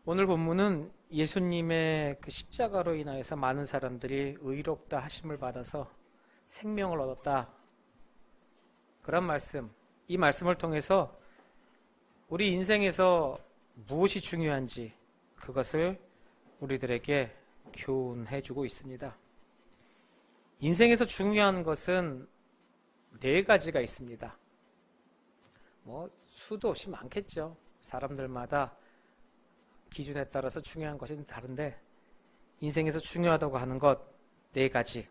오늘 본문은 예수님의 그 십자가로 인하여서 많은 사람들이 의롭다 하심을 받아서 생명을 얻었다. 그런 말씀, 이 말씀을 통해서 우리 인생에서 무엇이 중요한지 그것을 우리들에게 교훈해 주고 있습니다. 인생에서 중요한 것은 네 가지가 있습니다. 수도 없이 많겠죠. 사람들마다 기준에 따라서 중요한 것이 다른데 인생에서 중요하다고 하는 것 네 가지.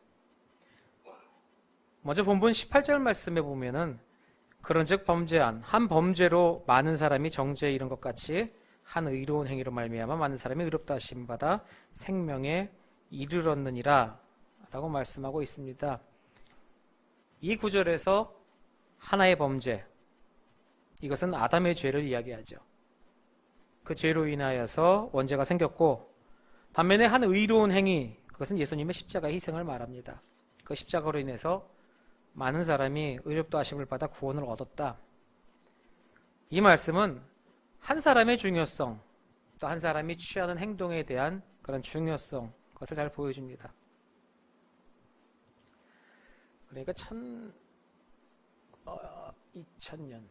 먼저 본문 18절 말씀에 보면은 그런즉 범죄한 한 범죄로 많은 사람이 정죄에 이른 것 같이 한 의로운 행위로 말미암아 많은 사람이 의롭다 하심 받아 생명에 이르렀느니라 라고 말씀하고 있습니다. 이 구절에서 하나의 범죄, 이것은 아담의 죄를 이야기하죠. 그 죄로 인하여서 원죄가 생겼고, 반면에 한 의로운 행위, 그것은 예수님의 십자가 희생을 말합니다. 그 십자가로 인해서 많은 사람이 의롭다 하심을 받아 구원을 얻었다. 이 말씀은 한 사람의 중요성, 또 한 사람이 취하는 행동에 대한 그런 중요성, 그것을 잘 보여줍니다. 그러니까 2000년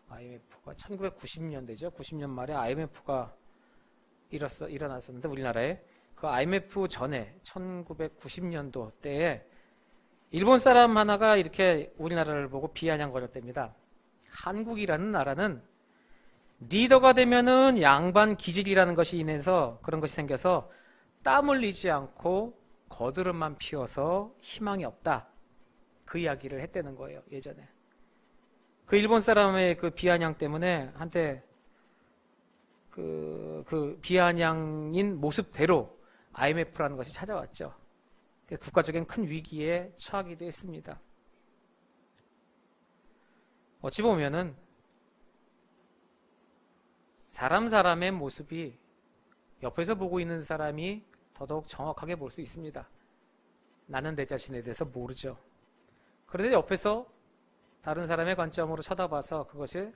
IMF가 1990년대죠. 90년 말에 IMF가 일어났었는데 우리나라에 그 IMF 전에 1990년도 때에 일본 사람 하나가 이렇게 우리나라를 보고 비아냥거렸답니다. 한국이라는 나라는 리더가 되면은 양반 기질이라는 것이 인해서 그런 것이 생겨서 땀 흘리지 않고 거드름만 피워서 희망이 없다. 그 이야기를 했다는 거예요, 예전에. 그 일본 사람의 그 비아냥 때문에 한때 그 비아냥인 모습대로 IMF라는 것이 찾아왔죠. 국가적인 큰 위기에 처하기도 했습니다. 어찌 보면은 사람의 모습이 옆에서 보고 있는 사람이 더더욱 정확하게 볼 수 있습니다. 나는 내 자신에 대해서 모르죠. 그런데 옆에서 다른 사람의 관점으로 쳐다봐서 그것을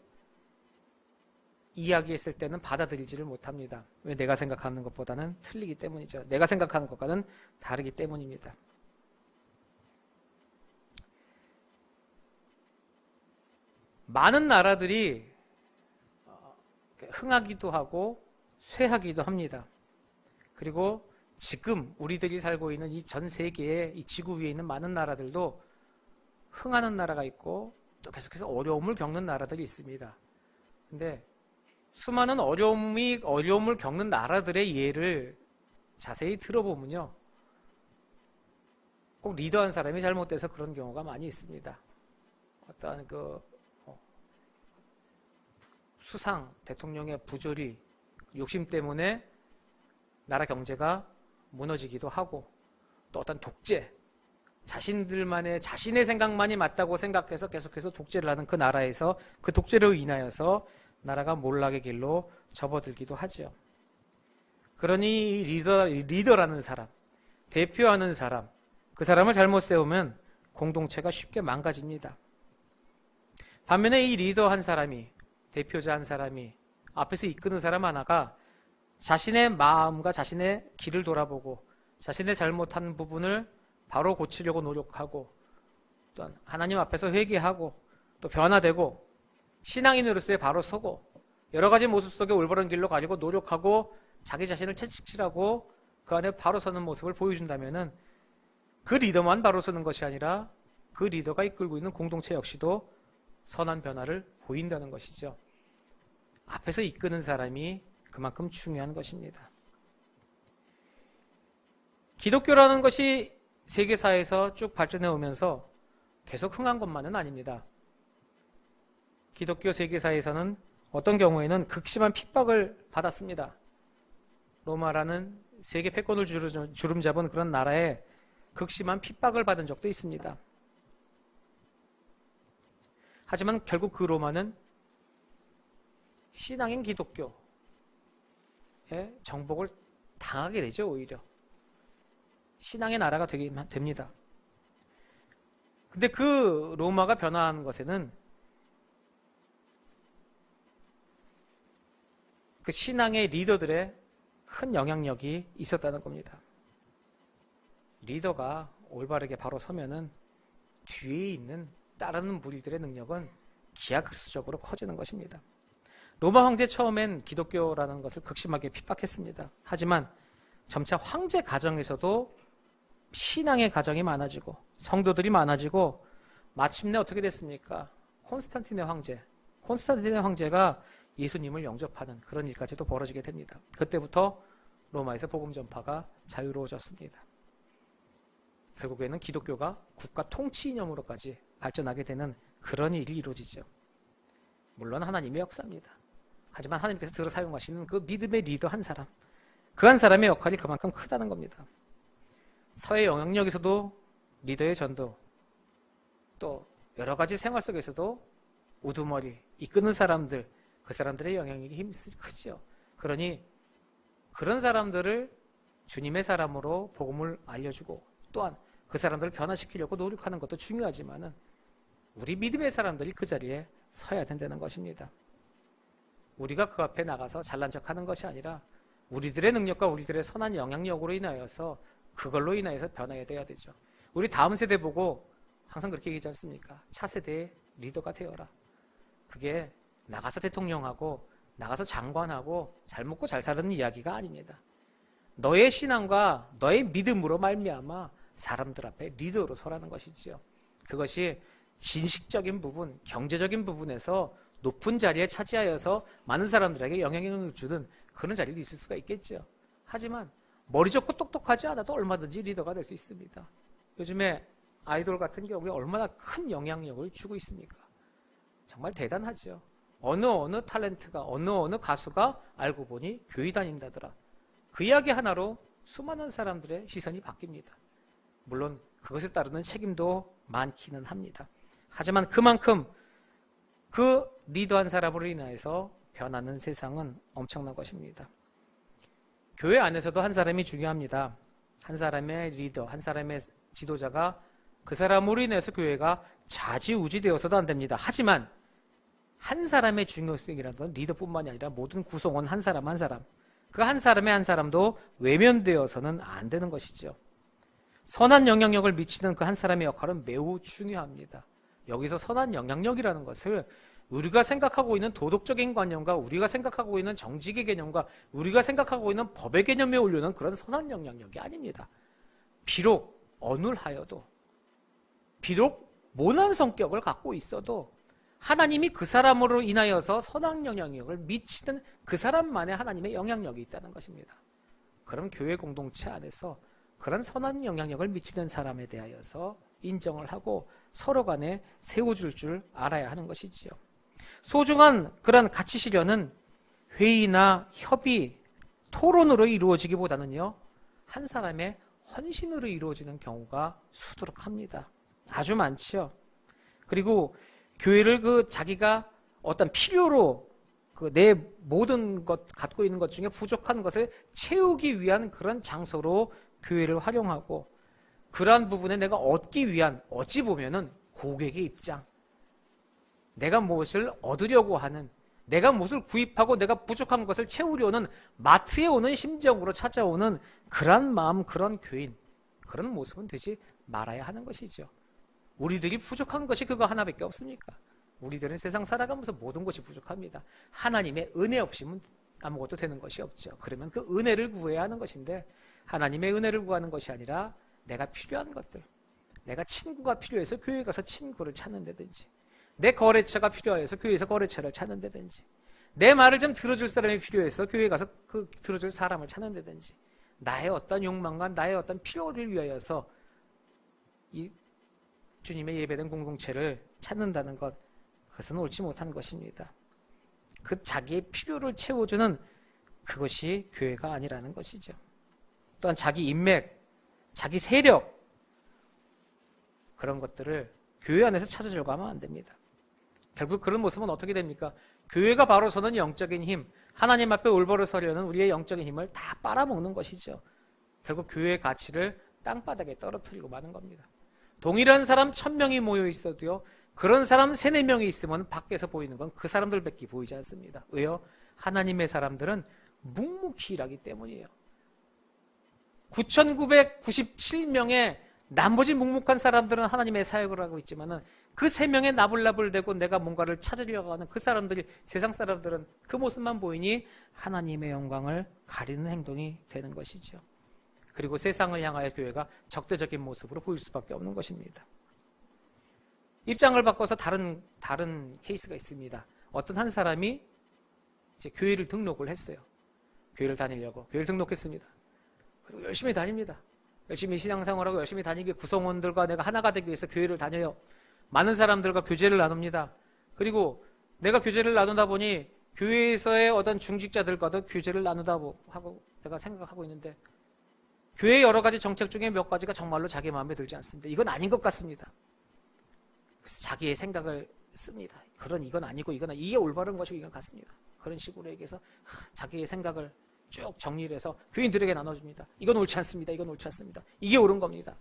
이야기했을 때는 받아들이지를 못합니다. 왜? 내가 생각하는 것보다는 틀리기 때문이죠. 내가 생각하는 것과는 다르기 때문입니다. 많은 나라들이 흥하기도 하고 쇠하기도 합니다. 그리고 지금 우리들이 살고 있는 이 전 세계의 이 지구 위에 있는 많은 나라들도 흥하는 나라가 있고 또 계속해서 어려움을 겪는 나라들이 있습니다. 근데 수많은 어려움을 겪는 나라들의 예를 자세히 들어보면요, 꼭 리더한 사람이 잘못돼서 그런 경우가 많이 있습니다. 어떠한 수상, 대통령의 부조리, 욕심 때문에 나라 경제가 무너지기도 하고, 또 어떤 독재, 자신의 생각만이 맞다고 생각해서 계속해서 독재를 하는 그 나라에서 그 독재로 인하여서 나라가 몰락의 길로 접어들기도 하죠. 그러니 리더라는 사람, 대표하는 사람, 그 사람을 잘못 세우면 공동체가 쉽게 망가집니다. 반면에 이 리더 한 사람이, 대표자 한 사람이, 앞에서 이끄는 사람 하나가 자신의 마음과 자신의 길을 돌아보고 자신의 잘못한 부분을 바로 고치려고 노력하고, 또 하나님 앞에서 회개하고 또 변화되고 신앙인으로서의 바로 서고 여러 가지 모습 속에 올바른 길로 가려고 노력하고 자기 자신을 채찍질하고 그 안에 바로 서는 모습을 보여준다면은 그 리더만 바로 서는 것이 아니라 그 리더가 이끌고 있는 공동체 역시도 선한 변화를 보인다는 것이죠. 앞에서 이끄는 사람이 그만큼 중요한 것입니다. 기독교라는 것이 세계사에서 쭉 발전해 오면서 계속 흥한 것만은 아닙니다. 기독교 세계사에서는 어떤 경우에는 극심한 핍박을 받았습니다. 로마라는 세계 패권을 주름잡은 그런 나라에 극심한 핍박을 받은 적도 있습니다. 하지만 결국 그 로마는 신앙인 기독교의 정복을 당하게 되죠. 오히려 신앙의 나라가 되긴 됩니다. 근데 그 로마가 변화한 것에는 그 신앙의 리더들의 큰 영향력이 있었다는 겁니다. 리더가 올바르게 바로 서면은 뒤에 있는 따르는 무리들의 능력은 기하급수적으로 커지는 것입니다. 로마 황제 처음엔 기독교라는 것을 극심하게 핍박했습니다. 하지만 점차 황제 가정에서도 신앙의 가정이 많아지고 성도들이 많아지고 마침내 어떻게 됐습니까? 콘스탄티네 황제가 예수님을 영접하는 그런 일까지도 벌어지게 됩니다. 그때부터 로마에서 복음 전파가 자유로워졌습니다. 결국에는 기독교가 국가 통치 이념으로까지 발전하게 되는 그런 일이 이루어지죠. 물론 하나님의 역사입니다. 하지만 하나님께서 들어 사용하시는 그 믿음의 리더 한 사람, 그 한 사람의 역할이 그만큼 크다는 겁니다. 사회 영향력에서도 리더의 전도, 또 여러 가지 생활 속에서도 우두머리, 이끄는 사람들, 그 사람들의 영향력이 크죠. 그러니 그런 사람들을 주님의 사람으로 복음을 알려주고 또한 그 사람들을 변화시키려고 노력하는 것도 중요하지만은 우리 믿음의 사람들이 그 자리에 서야 된다는 것입니다. 우리가 그 앞에 나가서 잘난 척하는 것이 아니라 우리들의 능력과 우리들의 선한 영향력으로 인하여서 그걸로 인하여서 변화해야 돼야 되죠. 우리 다음 세대 보고 항상 그렇게 얘기하지 않습니까? 차세대의 리더가 되어라. 그게 나가서 대통령하고 나가서 장관하고 잘 먹고 잘 사는 이야기가 아닙니다. 너의 신앙과 너의 믿음으로 말미암아 사람들 앞에 리더로 서라는 것이지요. 그것이 진식적인 부분, 경제적인 부분에서 높은 자리에 차지하여서 많은 사람들에게 영향력을 주는 그런 자리도 있을 수가 있겠죠. 하지만 머리 좋고 똑똑하지 않아도 얼마든지 리더가 될 수 있습니다. 요즘에 아이돌 같은 경우에 얼마나 큰 영향력을 주고 있습니까? 정말 대단하죠. 어느 탤런트가 어느 가수가 알고 보니 교회 다닌다더라. 그 이야기 하나로 수많은 사람들의 시선이 바뀝니다. 물론 그것에 따르는 책임도 많기는 합니다. 하지만 그만큼 그 리더 한 사람으로 인해서 변하는 세상은 엄청난 것입니다. 교회 안에서도 한 사람이 중요합니다. 한 사람의 리더, 한 사람의 지도자가 그 사람으로 인해서 교회가 좌지우지 되어서도 안 됩니다. 하지만 한 사람의 중요성이라는 건 리더뿐만이 아니라 모든 구성원 한 사람 그 한 사람의 한 사람도 외면되어서는 안 되는 것이죠. 선한 영향력을 미치는 그 한 사람의 역할은 매우 중요합니다. 여기서 선한 영향력이라는 것을 우리가 생각하고 있는 도덕적인 관념과 우리가 생각하고 있는 정직의 개념과 우리가 생각하고 있는 법의 개념에 올려놓은 그런 선한 영향력이 아닙니다. 비록 어눌하여도, 비록 모난 성격을 갖고 있어도 하나님이 그 사람으로 인하여서 선한 영향력을 미치는 그 사람만의 하나님의 영향력이 있다는 것입니다. 그럼 교회 공동체 안에서 그런 선한 영향력을 미치는 사람에 대하여서 인정을 하고 서로 간에 세워줄 줄 알아야 하는 것이지요. 소중한 그런 가치 실현은 회의나 협의, 토론으로 이루어지기보다는요, 한 사람의 헌신으로 이루어지는 경우가 수두룩합니다. 아주 많지요. 그리고 교회를 자기가 어떤 필요로 내 모든 것 갖고 있는 것 중에 부족한 것을 채우기 위한 그런 장소로 교회를 활용하고, 그러한 부분에 내가 얻기 위한, 어찌 보면은 고객의 입장, 내가 무엇을 얻으려고 하는, 내가 무엇을 구입하고 내가 부족한 것을 채우려는 마트에 오는 심정으로 찾아오는 그런 마음, 그런 교인, 그런 모습은 되지 말아야 하는 것이죠. 우리들이 부족한 것이 그거 하나밖에 없습니까? 우리들은 세상 살아가면서 모든 것이 부족합니다. 하나님의 은혜 없이는 아무것도 되는 것이 없죠. 그러면 그 은혜를 구해야 하는 것인데, 하나님의 은혜를 구하는 것이 아니라 내가 필요한 것들, 내가 친구가 필요해서 교회에 가서 친구를 찾는다든지, 내 거래처가 필요해서 교회에서 거래처를 찾는다든지, 내 말을 좀 들어줄 사람이 필요해서 교회에 가서 그 들어줄 사람을 찾는다든지, 나의 어떤 욕망과 나의 어떤 필요를 위하여서 이 주님의 예배된 공동체를 찾는다는 것, 그것은 옳지 못한 것입니다. 그 자기의 필요를 채워주는 그것이 교회가 아니라는 것이죠. 또한 자기 인맥, 자기 세력, 그런 것들을 교회 안에서 찾으려고 하면 안 됩니다. 결국 그런 모습은 어떻게 됩니까? 교회가 바로 서는 영적인 힘, 하나님 앞에 올바로 서려는 우리의 영적인 힘을 다 빨아먹는 것이죠. 결국 교회의 가치를 땅바닥에 떨어뜨리고 마는 겁니다. 동일한 사람 1000명이 모여 있어도요, 그런 사람 3-4명이 있으면 밖에서 보이는 건 그 사람들밖에 보이지 않습니다. 왜요? 하나님의 사람들은 묵묵히 일하기 때문이에요. 9,997명의 나머지 묵묵한 사람들은 하나님의 사역을 하고 있지만은 그 3명의 나불나불대고 내가 뭔가를 찾으려고 하는 그 사람들이, 세상 사람들은 그 모습만 보이니 하나님의 영광을 가리는 행동이 되는 것이죠. 그리고 세상을 향하여 교회가 적대적인 모습으로 보일 수밖에 없는 것입니다. 입장을 바꿔서 다른 케이스가 있습니다. 어떤 한 사람이 이제 교회를 등록을 했어요. 교회를 다니려고 교회를 등록했습니다. 그리고 열심히 다닙니다. 열심히 신앙생활하고 열심히 다니기, 구성원들과 내가 하나가 되기 위해서 교회를 다녀요. 많은 사람들과 교제를 나눕니다. 그리고 내가 교제를 나누다 보니 교회에서의 어떤 중직자들과도 교제를 나누다 하고 내가 생각하고 있는데, 교회의 여러 가지 정책 중에 몇 가지가 정말로 자기 마음에 들지 않습니다. 이건 아닌 것 같습니다. 그래서 자기의 생각을 씁니다. 이건 아니고 이게 올바른 것이고 이건 같습니다. 그런 식으로 얘기해서 자기의 생각을 쭉 정리를 해서 교인들에게 나눠줍니다. 이건 옳지 않습니다. 이건 옳지 않습니다. 이게 옳은 겁니다.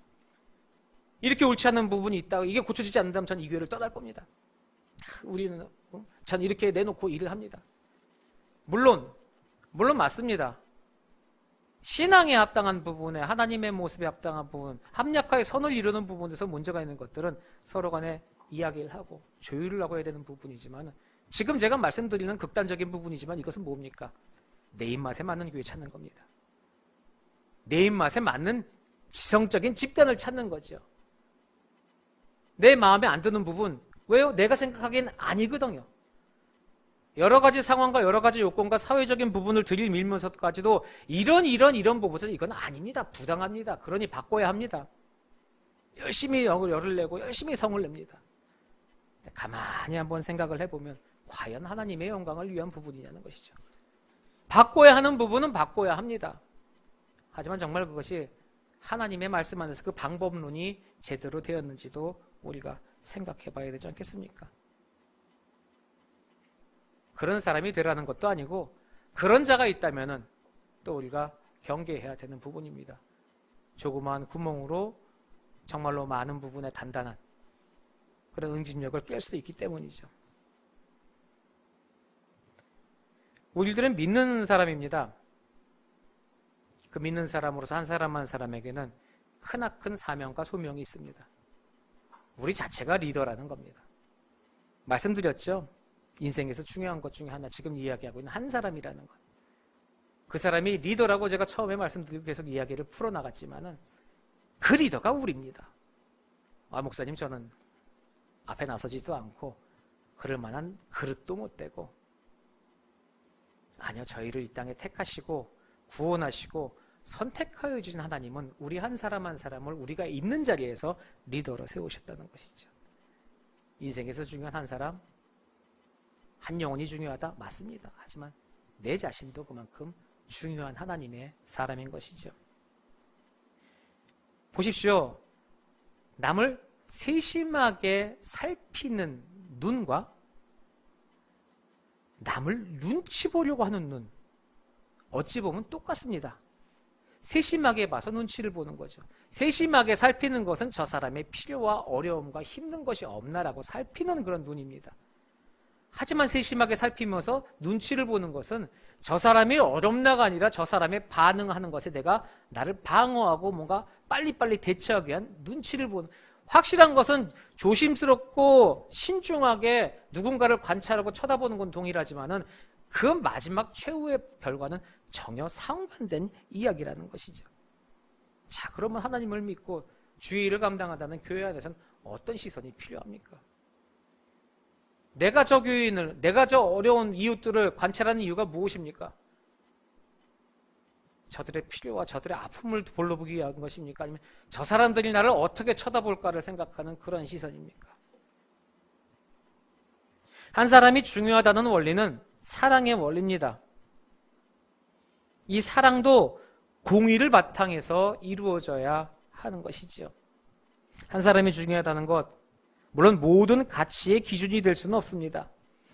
이렇게 옳지 않은 부분이 있다고, 이게 고쳐지지 않는다면 전 이 교회를 떠날 겁니다. 우리는 전 이렇게 내놓고 일을 합니다. 물론 맞습니다. 신앙에 합당한 부분에, 하나님의 모습에 합당한 부분, 합력하여 선을 이루는 부분에서 문제가 있는 것들은 서로 간에 이야기를 하고 조율을 하고 해야 되는 부분이지만, 지금 제가 말씀드리는 극단적인 부분이지만 이것은 뭡니까? 내 입맛에 맞는 교회 찾는 겁니다. 내 입맛에 맞는 지성적인 집단을 찾는 거죠. 내 마음에 안 드는 부분, 왜요? 내가 생각하기엔 아니거든요. 여러 가지 상황과 여러 가지 요건과 사회적인 부분을 들이밀면서까지도 이런 부분은 이건 아닙니다. 부당합니다. 그러니 바꿔야 합니다. 열심히 열을 내고 열심히 성을 냅니다. 가만히 한번 생각을 해보면 과연 하나님의 영광을 위한 부분이냐는 것이죠. 바꿔야 하는 부분은 바꿔야 합니다. 하지만 정말 그것이 하나님의 말씀 안에서 그 방법론이 제대로 되었는지도 우리가 생각해 봐야 되지 않겠습니까? 그런 사람이 되라는 것도 아니고, 그런 자가 있다면은 또 우리가 경계해야 되는 부분입니다. 조그마한 구멍으로 정말로 많은 부분에 단단한 그런 응집력을 깰 수도 있기 때문이죠. 우리들은 믿는 사람입니다. 그 믿는 사람으로서 한 사람 한 사람에게는 크나큰 사명과 소명이 있습니다. 우리 자체가 리더라는 겁니다. 말씀드렸죠? 인생에서 중요한 것 중에 하나, 지금 이야기하고 있는 한 사람이라는 것. 그 사람이 리더라고 제가 처음에 말씀드리고 계속 이야기를 풀어나갔지만은 그 리더가 우리입니다. 목사님, 저는 앞에 나서지도 않고 그럴 만한 그릇도 못 되고. 아니요, 저희를 이 땅에 택하시고 구원하시고 선택하여 주신 하나님은 우리 한 사람 한 사람을 우리가 있는 자리에서 리더로 세우셨다는 것이죠. 인생에서 중요한 한 사람, 한 영혼이 중요하다? 맞습니다. 하지만 내 자신도 그만큼 중요한 하나님의 사람인 것이죠. 보십시오. 남을 세심하게 살피는 눈과 남을 눈치 보려고 하는 눈, 어찌 보면 똑같습니다. 세심하게 봐서 눈치를 보는 거죠. 세심하게 살피는 것은 저 사람의 필요와 어려움과 힘든 것이 없나라고 살피는 그런 눈입니다. 하지만 세심하게 살피면서 눈치를 보는 것은 저 사람이 어렵나가 아니라 저 사람의 반응하는 것에 내가 나를 방어하고 뭔가 빨리빨리 대처하기 위한 눈치를 보는, 확실한 것은 조심스럽고 신중하게 누군가를 관찰하고 쳐다보는 건 동일하지만은 그 마지막 최후의 결과는 전혀 상반된 이야기라는 것이죠. 자, 그러면 하나님을 믿고 주의 일을 감당한다는 교회 안에서는 어떤 시선이 필요합니까? 내가 저 교인을, 내가 저 어려운 이웃들을 관찰하는 이유가 무엇입니까? 저들의 필요와 저들의 아픔을 볼러보기 위한 것입니까? 아니면 저 사람들이 나를 어떻게 쳐다볼까를 생각하는 그런 시선입니까? 한 사람이 중요하다는 원리는 사랑의 원리입니다. 이 사랑도 공의를 바탕에서 이루어져야 하는 것이지요. 한 사람이 중요하다는 것, 물론 모든 가치의 기준이 될 수는 없습니다.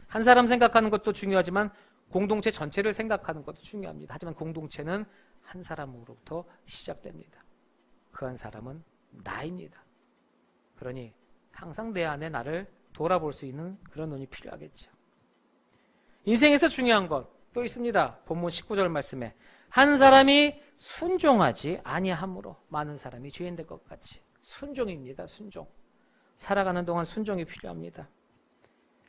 한 사람 생각하는 것도 중요하지만 공동체 전체를 생각하는 것도 중요합니다. 하지만 공동체는 한 사람으로부터 시작됩니다. 그 한 사람은 나입니다. 그러니 항상 내 안에 나를 돌아볼 수 있는 그런 눈이 필요하겠죠. 인생에서 중요한 것, 또 있습니다. 본문 19절 말씀에 한 사람이 순종하지 아니함으로 많은 사람이 죄인 될 것 같이. 순종입니다. 순종. 살아가는 동안 순종이 필요합니다.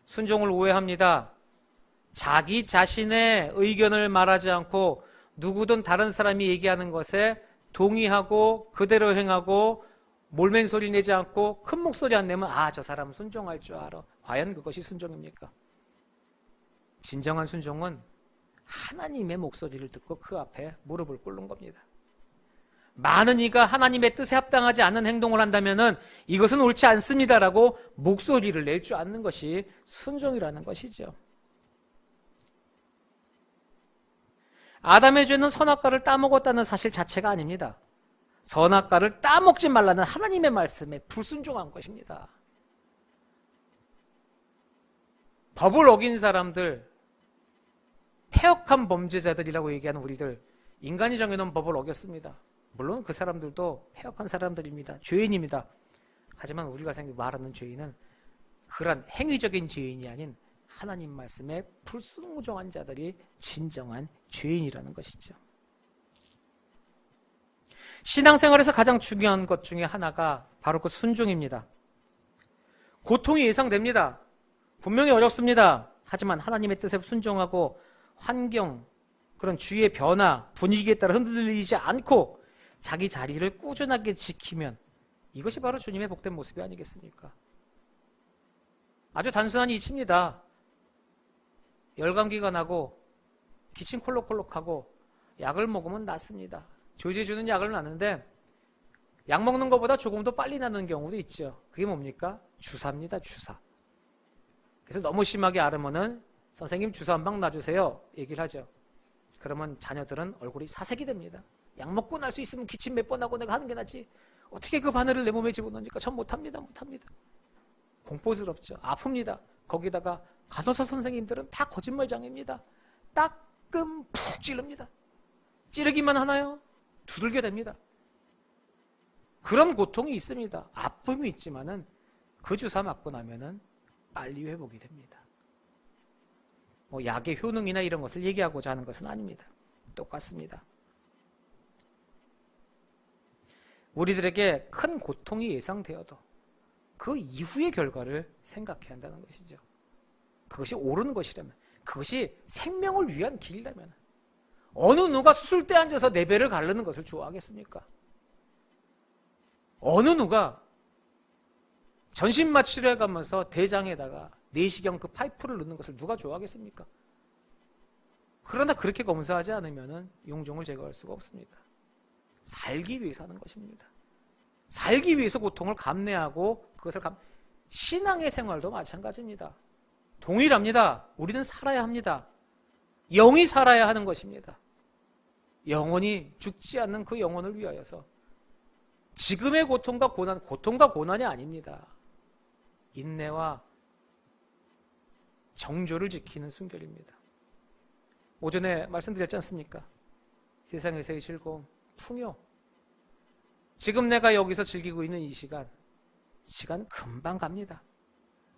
순종을 오해합니다. 자기 자신의 의견을 말하지 않고 누구든 다른 사람이 얘기하는 것에 동의하고 그대로 행하고 몰맹소리 내지 않고 큰 목소리 안 내면 저 사람은 순종할 줄 알아. 과연 그것이 순종입니까? 진정한 순종은 하나님의 목소리를 듣고 그 앞에 무릎을 꿇는 겁니다. 많은 이가 하나님의 뜻에 합당하지 않는 행동을 한다면 이것은 옳지 않습니다라고 목소리를 낼 줄 아는 것이 순종이라는 것이죠. 아담의 죄는 선악과를 따먹었다는 사실 자체가 아닙니다. 선악과를 따먹지 말라는 하나님의 말씀에 불순종한 것입니다. 법을 어긴 사람들, 폐역한 범죄자들이라고 얘기하는 우리들, 인간이 정해놓은 법을 어겼습니다. 물론 그 사람들도 폐역한 사람들입니다. 죄인입니다. 하지만 우리가 말하는 죄인은 그런 행위적인 죄인이 아닌 하나님 말씀에 불순종한 자들이 진정한 죄인이라는 것이죠. 신앙생활에서 가장 중요한 것 중에 하나가 바로 그 순종입니다. 고통이 예상됩니다. 분명히 어렵습니다. 하지만 하나님의 뜻에 순종하고 환경, 그런 주위의 변화, 분위기에 따라 흔들리지 않고 자기 자리를 꾸준하게 지키면 이것이 바로 주님의 복된 모습이 아니겠습니까? 아주 단순한 이치입니다. 열감기가 나고 기침 콜록콜록하고 약을 먹으면 낫습니다. 조제 주는 약을 놨는데 약 먹는 것보다 조금 더 빨리 나는 경우도 있죠. 그게 뭡니까? 주사입니다. 주사. 그래서 너무 심하게 앓으면은 선생님 주사 한 방 놔주세요 얘기를 하죠. 그러면 자녀들은 얼굴이 사색이 됩니다. 약 먹고 날 수 있으면 기침 몇 번 하고 내가 하는 게 낫지. 어떻게 그 바늘을 내 몸에 집어넣으니까 전 못합니다. 공포스럽죠. 아픕니다. 거기다가 간호사 선생님들은 다 거짓말장입니다. 따끔 푹 찌릅니다. 찌르기만 하나요? 두들겨 댑니다. 그런 고통이 있습니다. 아픔이 있지만은 그 주사 맞고 나면은 빨리 회복이 됩니다. 약의 효능이나 이런 것을 얘기하고자 하는 것은 아닙니다. 똑같습니다. 우리들에게 큰 고통이 예상되어도 그 이후의 결과를 생각해야 한다는 것이죠. 그것이 옳은 것이라면, 그것이 생명을 위한 길이라면 어느 누가 수술대에 앉아서 내 배를 가르는 것을 좋아하겠습니까? 어느 누가 전신마 치료해 가면서 대장에다가 내시경 그 파이프를 넣는 것을 누가 좋아하겠습니까? 그러나 그렇게 검사하지 않으면 용종을 제거할 수가 없습니다. 살기 위해서 하는 것입니다. 살기 위해서 고통을 감내하고 그것을 신앙의 생활도 마찬가지입니다. 동일합니다. 우리는 살아야 합니다. 영이 살아야 하는 것입니다. 영원히 죽지 않는 그 영혼을 위하여서 지금의 고통과 고난이 아닙니다. 인내와 정조를 지키는 순결입니다. 오전에 말씀드렸지 않습니까? 세상에서의 즐거움, 풍요. 지금 내가 여기서 즐기고 있는 이 시간 금방 갑니다.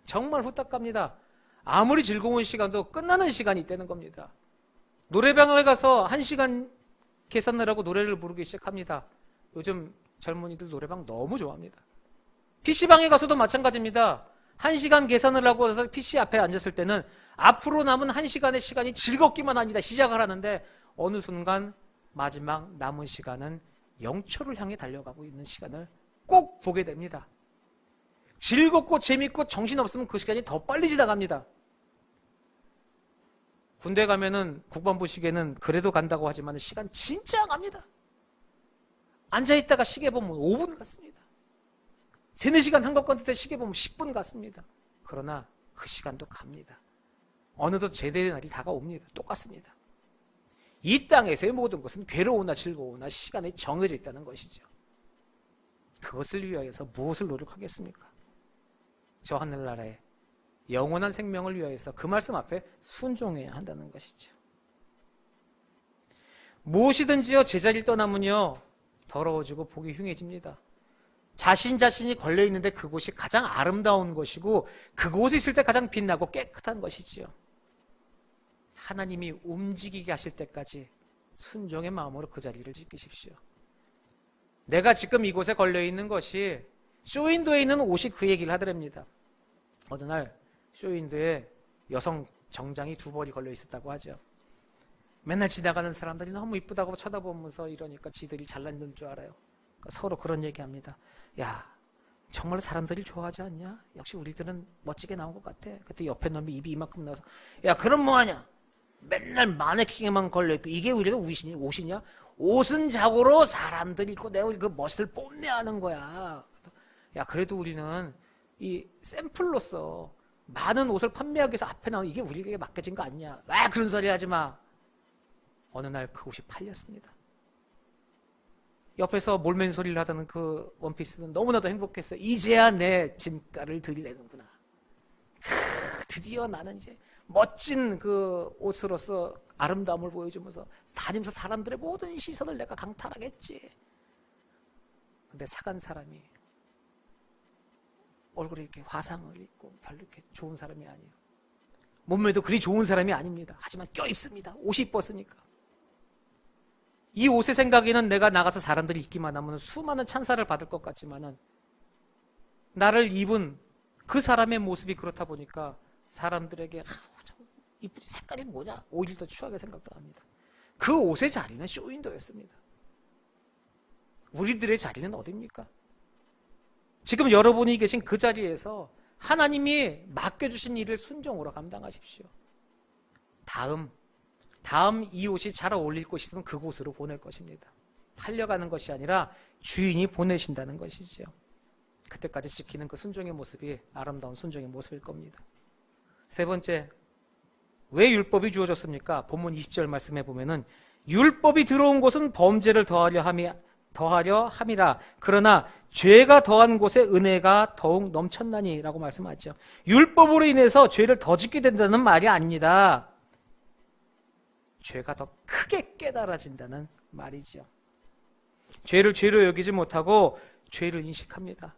정말 후딱 갑니다. 아무리 즐거운 시간도 끝나는 시간이 있다는 겁니다. 노래방에 가서 1시간 계산을 하고 노래를 부르기 시작합니다. 요즘 젊은이들 노래방 너무 좋아합니다. PC방에 가서도 마찬가지입니다. 1시간 계산을 하고 나서 PC 앞에 앉았을 때는 앞으로 남은 1시간의 시간이 즐겁기만 합니다. 시작을 하는데 어느 순간 마지막 남은 시간은 영초를 향해 달려가고 있는 시간을 꼭 보게 됩니다. 즐겁고 재밌고 정신없으면 그 시간이 더 빨리 지나갑니다. 군대 가면은 국방부 시계는 그래도 간다고 하지만 시간 진짜 갑니다. 앉아있다가 시계 보면 5분 같습니다. 3-4시간 한 것 같은데 시계 보면 10분 같습니다. 그러나 그 시간도 갑니다. 어느덧 제대의 날이 다가옵니다. 똑같습니다. 이 땅에서의 모든 것은 괴로우나 즐거우나 시간에 정해져 있다는 것이죠. 그것을 위하여서 무엇을 노력하겠습니까? 저 하늘나라에 영원한 생명을 위하여서 그 말씀 앞에 순종해야 한다는 것이죠. 무엇이든지요 제자리를 떠나면요 더러워지고 보기 흉해집니다. 자신이 걸려있는데 그곳이 가장 아름다운 것이고 그곳에 있을 때 가장 빛나고 깨끗한 것이지요. 하나님이 움직이게 하실 때까지 순종의 마음으로 그 자리를 지키십시오. 내가 지금 이곳에 걸려있는 것이 쇼윈도에 있는 옷이 그 얘기를 하더랍니다. 어느 날 쇼윈도에 여성 정장이 2벌이 걸려 있었다고 하죠. 맨날 지나가는 사람들이 너무 이쁘다고 쳐다보면서 이러니까 지들이 잘난 줄 알아요. 그러니까 서로 그런 얘기합니다. 야, 정말 사람들이 좋아하지 않냐? 역시 우리들은 멋지게 나온 것 같아. 그때 옆에 놈이 입이 이만큼 나와서 야, 그럼 뭐하냐? 맨날 마네킹에만 걸려있고 이게 우리가 옷이냐? 옷은 자고로 사람들 입고 내가 그 멋을 뽐내야 하는 거야. 야, 그래도 우리는 이 샘플로서 많은 옷을 판매하기 위해서 앞에 나오는 이게 우리에게 맡겨진 거 아니냐? 아, 그런 소리 하지 마. 어느 날 그 옷이 팔렸습니다. 옆에서 몰맨 소리를 하던 그 원피스는 너무나도 행복했어요. 이제야 내 진가를 드리려는구나. 드디어 나는 이제 멋진 그 옷으로서 아름다움을 보여주면서 다니면서 사람들의 모든 시선을 내가 강탈하겠지. 근데 사간 사람이 얼굴에 이렇게 화상을 입고 별로 이렇게 좋은 사람이 아니에요. 몸매도 그리 좋은 사람이 아닙니다. 하지만 껴입습니다. 옷이 이뻤으니까. 이 옷의 생각에는 내가 나가서 사람들이 입기만 하면 수많은 찬사를 받을 것 같지만은 나를 입은 그 사람의 모습이 그렇다 보니까 사람들에게 이 색깔이 뭐냐? 오히려 더 추하게 생각도 합니다. 그 옷의 자리는 쇼윈도였습니다. 우리들의 자리는 어디입니까? 지금 여러분이 계신 그 자리에서 하나님이 맡겨주신 일을 순종으로 감당하십시오. 다음 이 옷이 잘 어울릴 곳이 있으면 그곳으로 보낼 것입니다. 팔려가는 것이 아니라 주인이 보내신다는 것이죠. 그때까지 지키는 그 순종의 모습이 아름다운 순종의 모습일 겁니다. 세 번째, 왜 율법이 주어졌습니까? 본문 20절 말씀해 보면은 율법이 들어온 곳은 범죄를 더하려 함이라. 그러나 죄가 더한 곳에 은혜가 더욱 넘쳤나니 라고 말씀하죠. 율법으로 인해서 죄를 더 짓게 된다는 말이 아닙니다. 죄가 더 크게 깨달아진다는 말이죠. 죄를 죄로 여기지 못하고 죄를 인식합니다.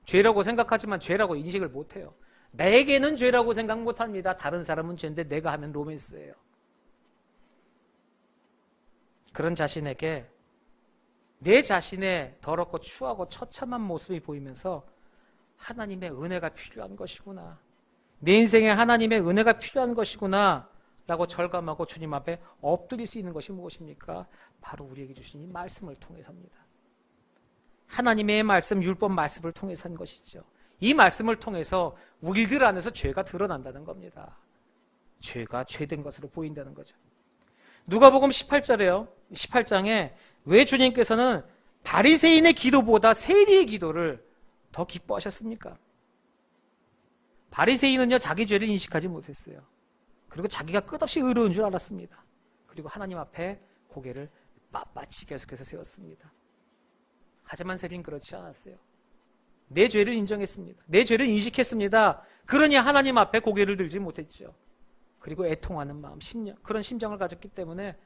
죄라고 생각하지만 죄라고 인식을 못해요. 내게는 죄라고 생각 못합니다. 다른 사람은 죄인데 내가 하면 로맨스예요. 그런 자신에게 내 자신의 더럽고 추하고 처참한 모습이 보이면서 하나님의 은혜가 필요한 것이구나. 내 인생에 하나님의 은혜가 필요한 것이구나 라고 절감하고 주님 앞에 엎드릴 수 있는 것이 무엇입니까? 바로 우리에게 주신 이 말씀을 통해서입니다. 하나님의 말씀, 율법 말씀을 통해서 한 것이죠. 이 말씀을 통해서 우리들 안에서 죄가 드러난다는 겁니다. 죄가 죄된 것으로 보인다는 거죠. 누가복음 18장에 왜 주님께서는 바리새인의 기도보다 세리의 기도를 더 기뻐하셨습니까? 바리새인은요, 자기 죄를 인식하지 못했어요. 그리고 자기가 끝없이 의로운 줄 알았습니다. 그리고 하나님 앞에 고개를 빳빳이 계속해서 세웠습니다. 하지만 세리는 그렇지 않았어요. 내 죄를 인정했습니다. 내 죄를 인식했습니다. 그러니 하나님 앞에 고개를 들지 못했죠. 그리고 애통하는 마음, 그런 심정을 가졌기 때문에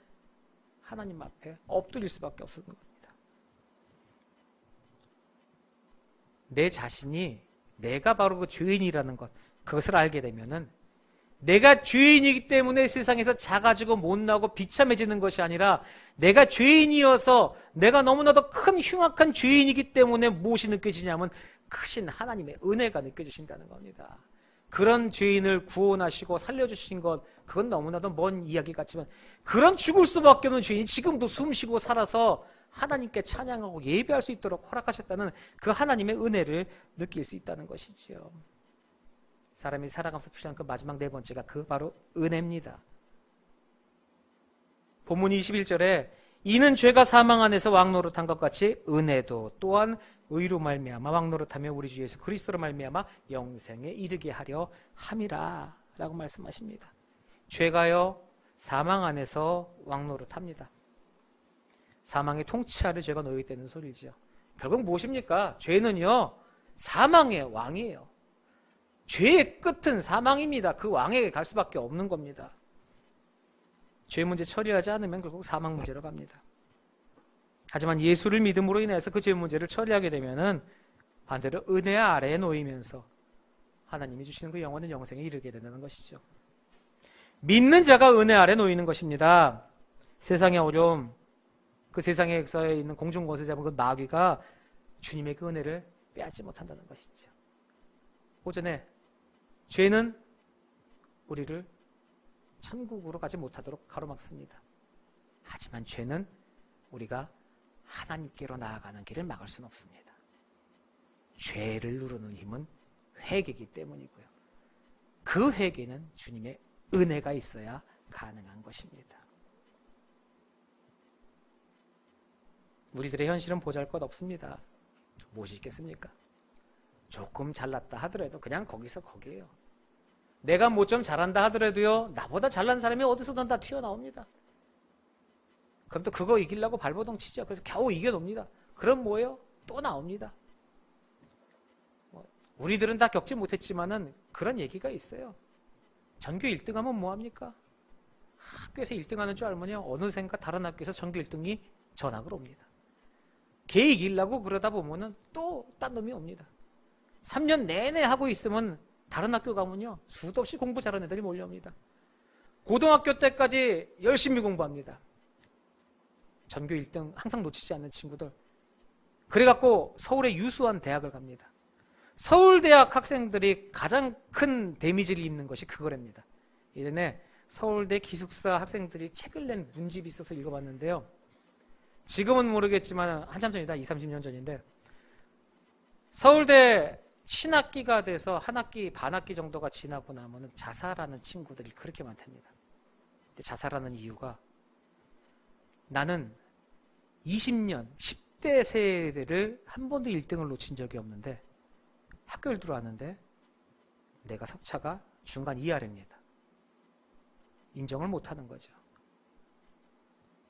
하나님 앞에 엎드릴 수밖에 없었던 겁니다. 내 자신이 내가 바로 그 죄인이라는 것, 그것을 알게 되면은 내가 죄인이기 때문에 세상에서 작아지고 못나고 비참해지는 것이 아니라 내가 죄인이어서 내가 너무나도 큰 흉악한 죄인이기 때문에 무엇이 느껴지냐면 크신 하나님의 은혜가 느껴지신다는 겁니다. 그런 죄인을 구원하시고 살려주신 것, 그건 너무나도 먼 이야기 같지만 그런 죽을 수밖에 없는 죄인이 지금도 숨쉬고 살아서 하나님께 찬양하고 예배할 수 있도록 허락하셨다는 그 하나님의 은혜를 느낄 수 있다는 것이지요. 사람이 살아가면서 필요한 그 마지막 네 번째가 그 바로 은혜입니다. 본문 21절에 이는 죄가 사망 안에서 왕노릇한 것 같이 은혜도 또한 의로 말미암아 왕노릇하며 우리 주 예수 그리스도로 말미암아 영생에 이르게 하려 함이라 라고 말씀하십니다. 죄가요 사망 안에서 왕노릇합니다. 사망의 통치 아래 죄가 놓여 있다는 소리죠. 결국 무엇입니까? 죄는요 사망의 왕이에요. 죄의 끝은 사망입니다. 그 왕에게 갈 수밖에 없는 겁니다. 죄 문제 처리하지 않으면 결국 사망 문제로 갑니다. 하지만 예수를 믿음으로 인해서 그 죄 문제를 처리하게 되면은 반대로 은혜 아래에 놓이면서 하나님이 주시는 그 영원한 영생에 이르게 된다는 것이죠. 믿는 자가 은혜 아래 놓이는 것입니다. 세상의 어려움, 그 세상에서 있는 공중권세 잡은 그 마귀가 주님의 그 은혜를 빼앗지 못한다는 것이죠. 오전에 죄는 우리를 천국으로 가지 못하도록 가로막습니다. 하지만 죄는 우리가 하나님께로 나아가는 길을 막을 수는 없습니다. 죄를 누르는 힘은 회개이기 때문이고요. 그 회개는 주님의 은혜가 있어야 가능한 것입니다. 우리들의 현실은 보잘것 없습니다. 무엇이 있겠습니까? 조금 잘났다 하더라도 그냥 거기서 거기에요. 내가 뭐 좀 잘한다 하더라도요, 나보다 잘난 사람이 어디서든 다 튀어나옵니다. 그럼 또 그거 이기려고 발버둥 치죠. 그래서 겨우 이겨놉니다. 그럼 뭐예요? 또 나옵니다. 우리들은 다 겪지 못했지만은 그런 얘기가 있어요. 전교 1등하면 뭐합니까? 학교에서 1등하는 줄 알면요, 어느샌가 다른 학교에서 전교 1등이 전학을 옵니다. 걔 이기려고 그러다 보면은 또 딴 놈이 옵니다. 3년 내내 하고 있으면 다른 학교 가면요, 수도 없이 공부 잘하는 애들이 몰려옵니다. 고등학교 때까지 열심히 공부합니다. 전교 1등 항상 놓치지 않는 친구들. 그래갖고 서울의 유수한 대학을 갑니다. 서울대학 학생들이 가장 큰 데미지를 입는 것이 그거랍니다. 예전에 서울대 기숙사 학생들이 책을 낸 문집이 있어서 읽어봤는데요. 지금은 모르겠지만 한참 전이다. 20, 30년 전인데, 서울대 신학기가 돼서 한 학기, 반 학기 정도가 지나고 나면 자살하는 친구들이 그렇게 많답니다. 근데 자살하는 이유가, 나는 20년, 10대 세대를 한 번도 1등을 놓친 적이 없는데 학교를 들어왔는데 내가 석차가 중간 이하랍니다. 인정을 못하는 거죠.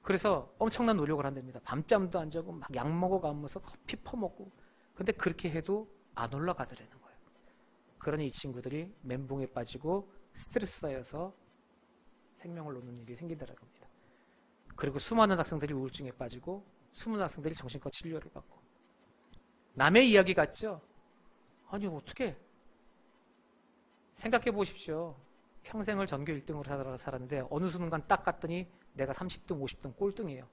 그래서 엄청난 노력을 한답니다. 밤잠도 안 자고 막 약 먹어가면서 커피 퍼먹고, 근데 그렇게 해도 안 올라가더라는 거예요. 그러니 이 친구들이 멘붕에 빠지고 스트레스 쌓여서 생명을 놓는 일이 생긴다는 겁니다. 그리고 수많은 학생들이 우울증에 빠지고 수많은 학생들이 정신과 치료를 받고. 남의 이야기 같죠? 아니 어떻게 생각해 보십시오. 평생을 전교 1등으로 살았는데 어느 순간 딱 갔더니 내가 30등, 50등 꼴등이에요.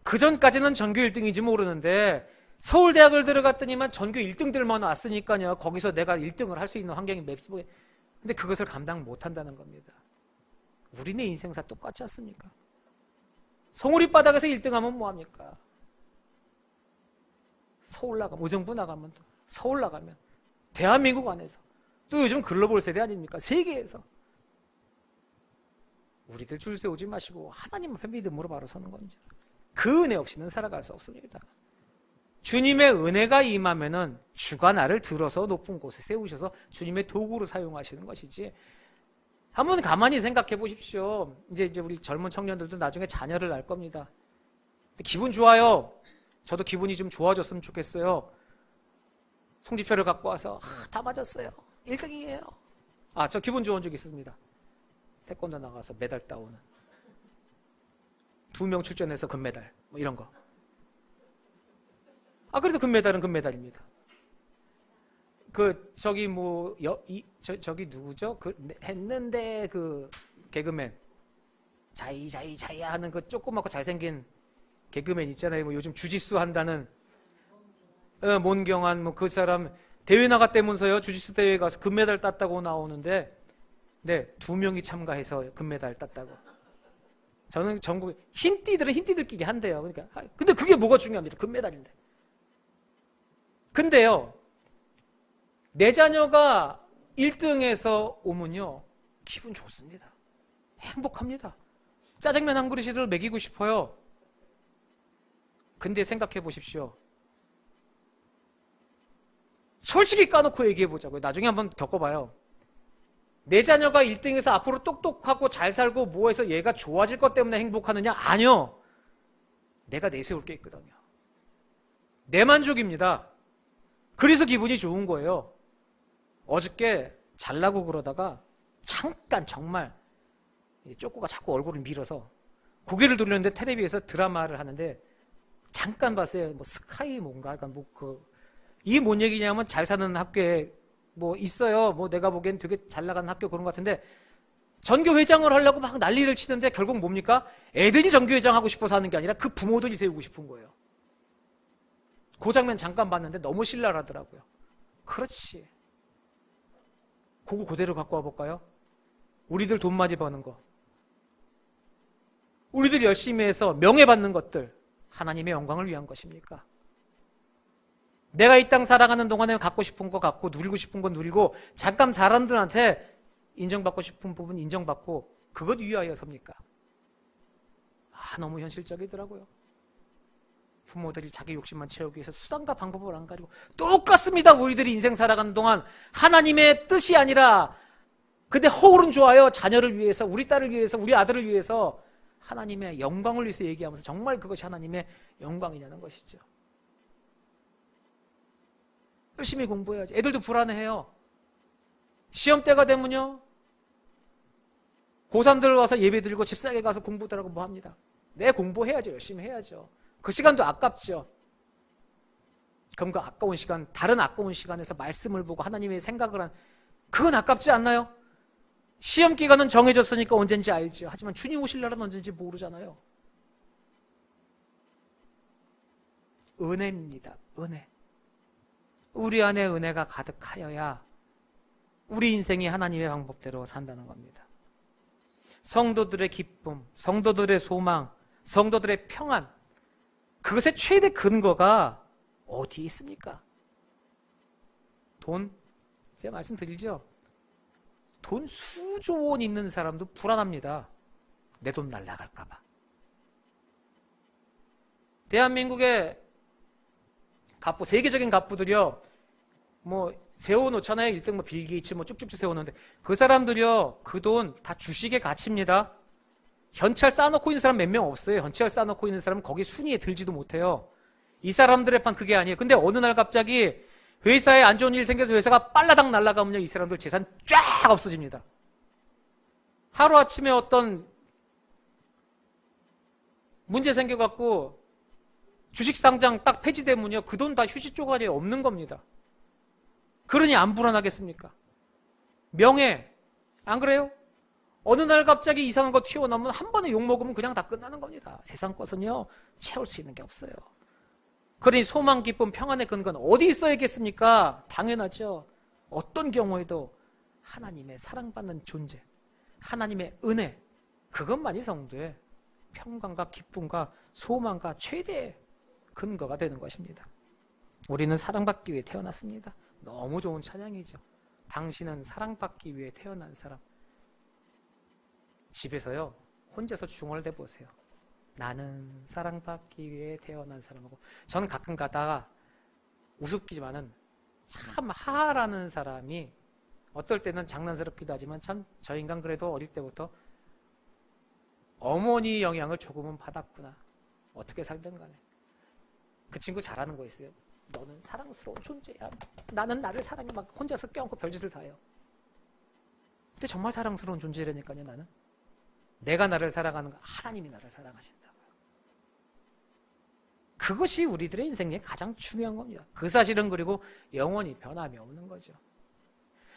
그전까지는 전교 1등인지 모르는데 서울대학을 들어갔더니만 전교 1등들만 왔으니까요, 거기서 내가 1등을 할 수 있는 환경이 맵스보에, 근데 그것을 감당 못한다는 겁니다. 우리네 인생사 똑같지 않습니까? 송우리 바닥에서 1등하면 뭐합니까? 서울 나가면, 의정부 나가면, 또 서울 나가면, 대한민국 안에서, 또 요즘 글로벌 세대 아닙니까? 세계에서. 우리들 줄 세우지 마시고 하나님 앞에 믿음으로 바로 서는 겁니다. 그 은혜 없이는 살아갈 수 없습니다. 주님의 은혜가 임하면은 주가 나를 들어서 높은 곳에 세우셔서 주님의 도구로 사용하시는 것이지. 한번 가만히 생각해 보십시오. 이제 우리 젊은 청년들도 나중에 자녀를 낳을 겁니다. 기분 좋아요. 저도 기분이 좀 좋아졌으면 좋겠어요. 송지표를 갖고 와서 다 맞았어요. 1등이에요. 저 기분 좋은 적 있었습니다. 태권도 나가서 메달 따오는 2명 출전해서 금메달 뭐 이런 거. 그래도 금메달은 금메달입니다. 저기 누구죠? 했는데 개그맨 자이 하는 그 조그맣고 잘생긴 개그맨 있잖아요. 뭐 요즘 주짓수 한다는 몬경한 그 사람 대회 나갔다면서요. 주짓수 대회 가서 금메달 땄다고 나오는데, 네, 2명이 참가해서 금메달 땄다고. 저는 전국 흰띠들은 흰띠들끼리 한대요. 그러니까 근데 그게 뭐가 중요합니까? 금메달인데. 근데요, 내 자녀가 1등에서 오면요, 기분 좋습니다. 행복합니다. 짜장면 한 그릇이라도 먹이고 싶어요. 근데 생각해 보십시오. 솔직히 까놓고 얘기해 보자고요. 나중에 한번 겪어봐요. 내 자녀가 1등에서 앞으로 똑똑하고 잘 살고 뭐해서 얘가 좋아질 것 때문에 행복하느냐? 아니요. 내가 내세울 게 있거든요. 내 만족입니다. 그래서 기분이 좋은 거예요. 어저께 잘나고 그러다가 잠깐 정말 쪼꼬가 자꾸 얼굴을 밀어서 고개를 돌렸는데 텔레비에서 드라마를 하는데 잠깐 봤어요. 뭐 스카이 뭔가, 그러니까 이게 뭔 얘기냐면 잘 사는 학교에 뭐 있어요. 뭐 내가 보기엔 되게 잘 나가는 학교 그런 것 같은데 전교회장을 하려고 막 난리를 치는데 결국 뭡니까? 애들이 전교회장 하고 싶어서 하는 게 아니라 그 부모들이 세우고 싶은 거예요. 그 장면 잠깐 봤는데 너무 신랄하더라고요. 그렇지. 그거 그대로 갖고 와볼까요? 우리들 돈 많이 버는 거, 우리들 열심히 해서 명예받는 것들 하나님의 영광을 위한 것입니까? 내가 이 땅 살아가는 동안에 갖고 싶은 거 갖고 누리고 싶은 거 누리고 잠깐 사람들한테 인정받고 싶은 부분 인정받고 그것 위하여섭니까? 너무 현실적이더라고요. 부모들이 자기 욕심만 채우기 위해서 수단과 방법을 안 가지고 똑같습니다. 우리들이 인생 살아가는 동안 하나님의 뜻이 아니라 근데 허울은 좋아요. 자녀를 위해서, 우리 딸을 위해서, 우리 아들을 위해서 하나님의 영광을 위해서 얘기하면서 정말 그것이 하나님의 영광이냐는 것이죠. 열심히 공부해야지. 애들도 불안해해요. 시험 때가 되면요, 고3들 와서 예배 드리고 집사에 가서 공부하라고 뭐 합니다. 내 공부해야죠. 열심히 해야죠. 그 시간도 아깝죠. 그럼 그 아까운 시간, 다른 아까운 시간에서 말씀을 보고 하나님의 생각을 한, 그건 아깝지 않나요? 시험 기간은 정해졌으니까 언젠지 알죠. 하지만 주님 오실 날은 언젠지 모르잖아요. 은혜입니다. 은혜. 우리 안에 은혜가 가득하여야 우리 인생이 하나님의 방법대로 산다는 겁니다. 성도들의 기쁨, 성도들의 소망, 성도들의 평안, 그것의 최대 근거가 어디에 있습니까? 돈, 제가 말씀드리죠. 돈 수조 원 있는 사람도 불안합니다. 내 돈 날라갈까 봐. 대한민국의 갑부, 세계적인 갑부들이요, 뭐 세워놓잖아요. 1등 뭐 빌 게이츠 뭐 쭉쭉 세워놓는데 그 사람들이요, 그 돈 다 주식의 가치입니다. 현찰 쌓아놓고 있는 사람 몇 명 없어요. 현찰 쌓아놓고 있는 사람은 거기 순위에 들지도 못해요. 이 사람들의 판 그게 아니에요. 근데 어느 날 갑자기 회사에 안 좋은 일 생겨서 회사가 빨라당 날아가면요, 이 사람들 재산 쫙 없어집니다. 하루아침에 어떤 문제 생겨갖고 주식 상장 딱 폐지되면요, 그 돈 다 휴지 쪼가리에 없는 겁니다. 그러니 안 불안하겠습니까? 명예, 안 그래요? 어느 날 갑자기 이상한 거 튀어나오면 한 번에 욕먹으면 그냥 다 끝나는 겁니다. 세상 것은요, 채울 수 있는 게 없어요. 그러니 소망, 기쁨, 평안의 근거는 어디 있어야겠습니까? 당연하죠. 어떤 경우에도 하나님의 사랑받는 존재, 하나님의 은혜, 그것만이 성도의 평강과 기쁨과 소망과 최대의 근거가 되는 것입니다. 우리는 사랑받기 위해 태어났습니다. 너무 좋은 찬양이죠. 당신은 사랑받기 위해 태어난 사람. 집에서요, 혼자서 중얼대 보세요. 나는 사랑받기 위해 태어난 사람하고. 저는 가끔 가다가 우습기지만은 참 하하라는 사람이 어떨 때는 장난스럽기도 하지만 참 저 인간 그래도 어릴 때부터 어머니 영향을 조금은 받았구나. 어떻게 살든 간에. 그 친구 잘하는 거 있어요. 너는 사랑스러운 존재야. 나는 나를 사랑해. 막 혼자서 껴안고 별짓을 다 해요. 근데 정말 사랑스러운 존재라니까요, 나는. 내가 나를 사랑하는 거, 하나님이 나를 사랑하신다고요. 그것이 우리들의 인생에 가장 중요한 겁니다. 그 사실은 그리고 영원히 변함이 없는 거죠.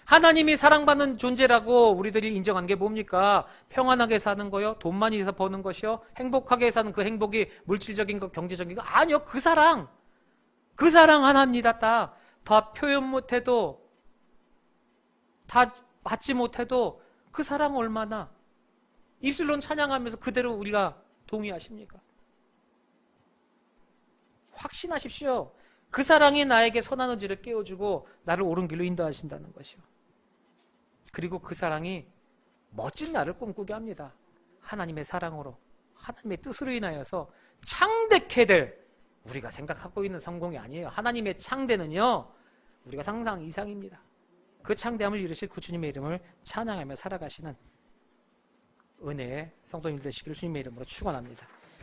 하나님이 사랑받는 존재라고 우리들이 인정한 게 뭡니까? 평안하게 사는 거요? 돈 많이 해서 버는 것이요? 행복하게 사는 그 행복이 물질적인 거, 경제적인 거? 아니요. 그 사랑 하나입니다. 다 표현 못해도, 다 받지 못해도 그 사랑 얼마나 입술로는 찬양하면서 그대로 우리가 동의하십니까? 확신하십시오. 그 사랑이 나에게 선한 의지를 깨워주고 나를 옳은 길로 인도하신다는 것이요. 그리고 그 사랑이 멋진 나를 꿈꾸게 합니다. 하나님의 사랑으로, 하나님의 뜻으로 인하여서 창대케 될, 우리가 생각하고 있는 성공이 아니에요. 하나님의 창대는요, 우리가 상상 이상입니다. 그 창대함을 이루실 그 주님의 이름을 찬양하며 살아가시는 은혜의 성도님들 되시기를 주님의 이름으로 축원합니다.